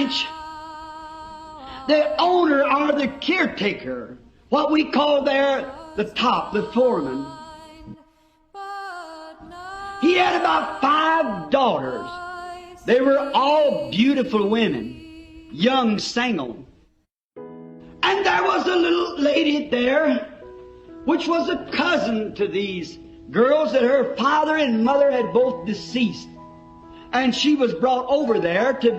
ranch, the owner or the caretaker, what we call there the top, the foreman, he had about 5 daughters. They were all beautiful women, young, single. And there was a little lady there, which was a cousin to these girls, that her father and mother had both deceased. And she was brought over there to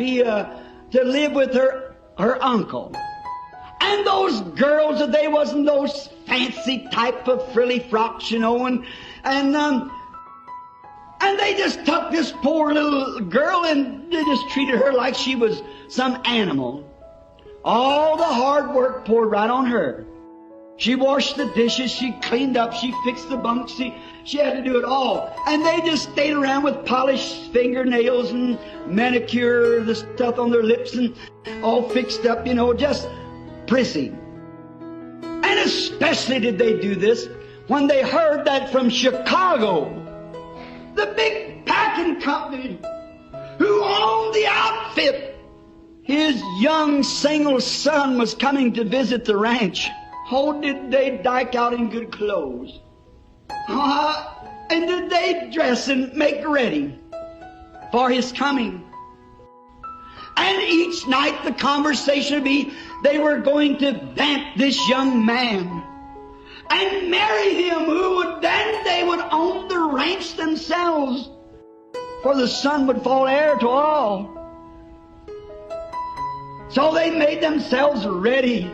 live with her uncle. And those girls, they wasn't those fancy type of frilly frocks, you know, and they just took this poor little girl and they just treated her like she was some animal. All the hard work poured right on her. She washed the dishes, she cleaned up, she fixed the bunks, she had to do it all. And they just stayed around with polished fingernails and manicure, the stuff on their lips and all fixed up, you know, just prissy. And especially did they do this when they heard that from Chicago, the big packing company who owned the outfit, his young single son was coming to visit the ranch. Oh, did they dike out in good clothes? And did they dress and make ready for his coming? And each night the conversation would be they were going to vamp this young man and marry him, then they would own the ranch themselves, for the son would fall heir to all. So they made themselves ready.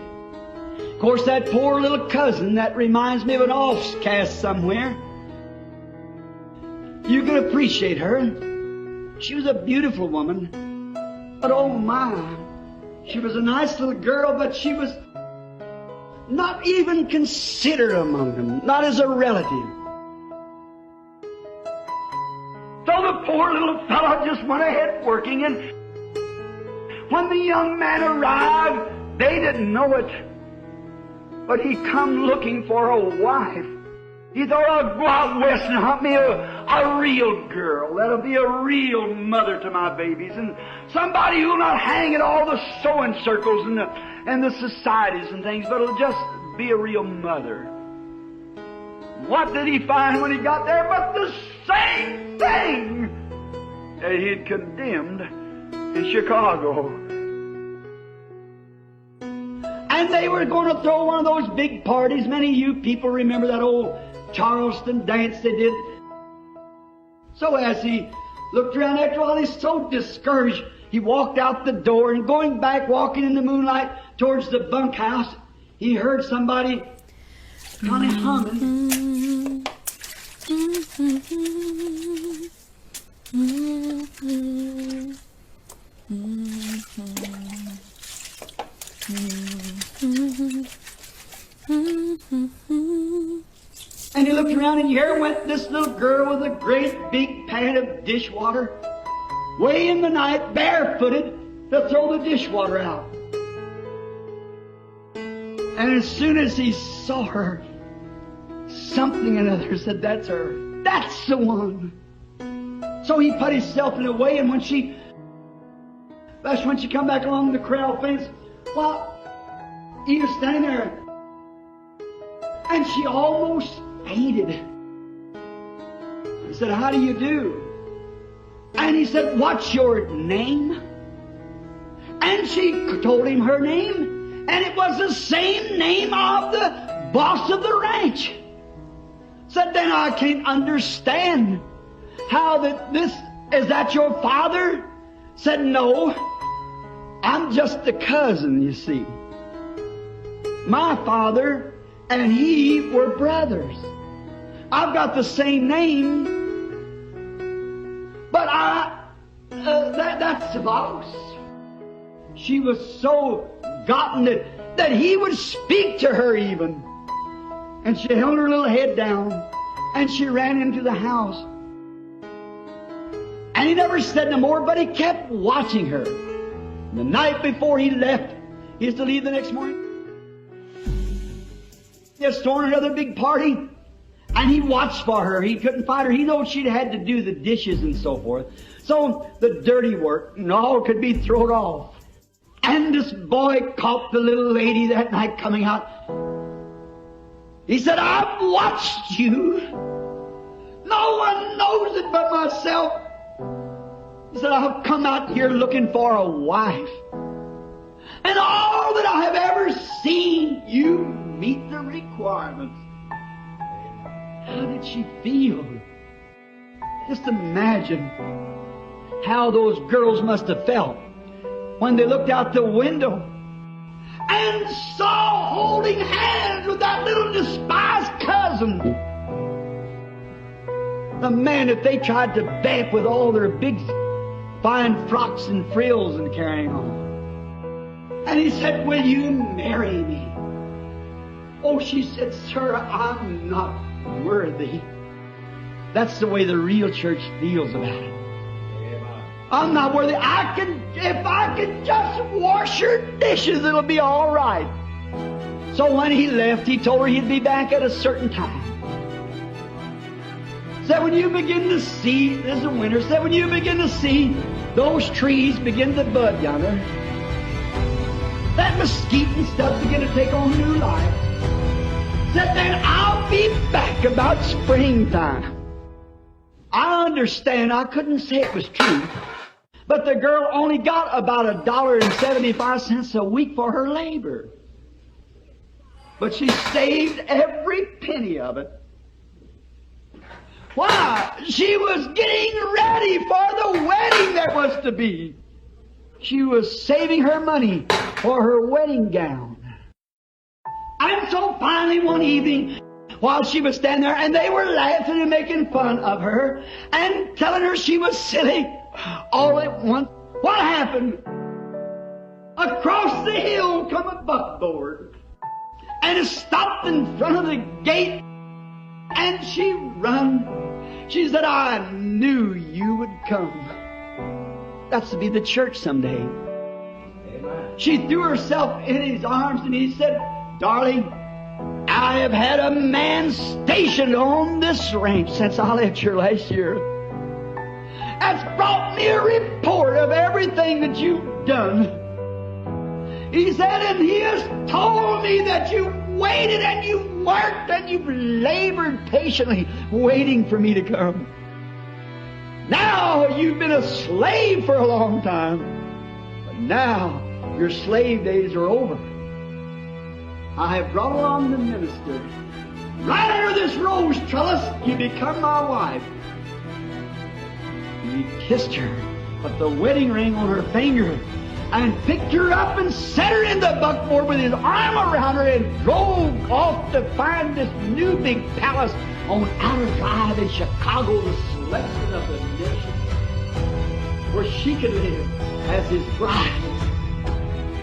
Of course, that poor little cousin, that reminds me of an offcast somewhere. You can appreciate her. She was a beautiful woman. But oh my, she was a nice little girl, but she was not even considered among them, not as a relative. So the poor little fellow just went ahead working, and when the young man arrived, they didn't know it, but he come looking for a wife. He thought, I'll go out west and hunt me a real girl. That'll be a real mother to my babies, and somebody who'll not hang at all the sewing circles and the societies and things, but it'll just be a real mother. What did he find when he got there but the same thing that he had condemned in Chicago? And they were going to throw one of those big parties. Many of you people remember that old Charleston dance they did. So as he looked around after a while, he's so discouraged, he walked out the door, and going back, walking in the moonlight towards the bunkhouse, he heard somebody kind of humming. And he looked around, and here went this little girl with a great big pan of dishwater, way in the night, barefooted, to throw the dishwater out. And as soon as he saw her, something or another said, that's her. That's the one. So he put himself in a way, and when she come back along the corral fence, well, he was standing there, and she almost fainted. He said, how do you do? And he said, what's your name? And she told him her name, and it was the same name of the boss of the ranch. Said, then I can't understand how is that your father? Said, no, I'm just a cousin, you see. My father and he were brothers. I've got the same name, but that's the boss. She was so gotten that he would speak to her even. And she held her little head down, and she ran into the house. And he never said no more, but he kept watching her. The night before he left, he was to leave the next morning. He had thrown another big party, and he watched for her. He couldn't find her. He knew she'd had to do the dishes and so forth. So the dirty work and all could be thrown off. And this boy caught the little lady that night coming out. He said, I've watched you. No one knows it but myself. He said, I've come out here looking for a wife. And all that I have ever seen, you meet the requirements. How did she feel? Just imagine how those girls must have felt when they looked out the window and saw holding hands with that little despised cousin. The man that they tried to vamp with all their big fine frocks and frills and carrying on. And he said, will you marry me? Oh, she said, sir, I'm not worthy. That's the way the real church feels about it. I'm not worthy. If I could just wash your dishes, it'll be all right. So when he left, he told her he'd be back at a certain time. Said when you begin to see, this is winter, said when you begin to see those trees begin to bud yonder, that mesquite and stuff begin to take on new life, said then I'll be back about springtime. I understand, I couldn't say it was true, but the girl only got about $1.75 a week for her labor. But she saved every penny of it. Why? She was getting ready for the wedding that was to be. She was saving her money for her wedding gown. And so finally one evening, while she was standing there, and they were laughing and making fun of her and telling her she was silly, all at once, what happened? Across the hill come a buckboard, and it stopped in front of the gate, and she run. She said, I knew you would come. That's to be the church someday. Amen. She threw herself in his arms, and he said, darling, I have had a man stationed on this ranch since I left here last year. That's brought me a report of everything that you've done. He said, and he has told me that you waited and you worked and you've labored patiently waiting for me to come. Now you've been a slave for a long time, but now your slave days are over. I have brought along the minister. Right under this rose trellis, you become my wife. He kissed her, put the wedding ring on her finger, and picked her up and set her in the buckboard with his arm around her and drove off to find this new big palace on Outer Drive in Chicago, the selection of the nation, where she could live as his bride.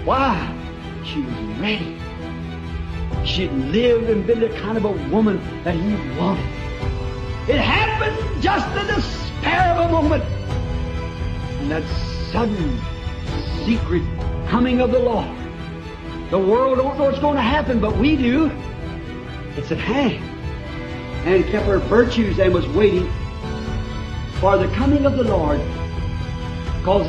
Why? She was ready. She'd lived and been the kind of a woman that he wanted. It happened just in the spare of a moment. And that sudden, secret coming of the Lord. The world don't know what's going to happen, but we do. It's at hand. And kept her virtues and was waiting for the coming of the Lord. Because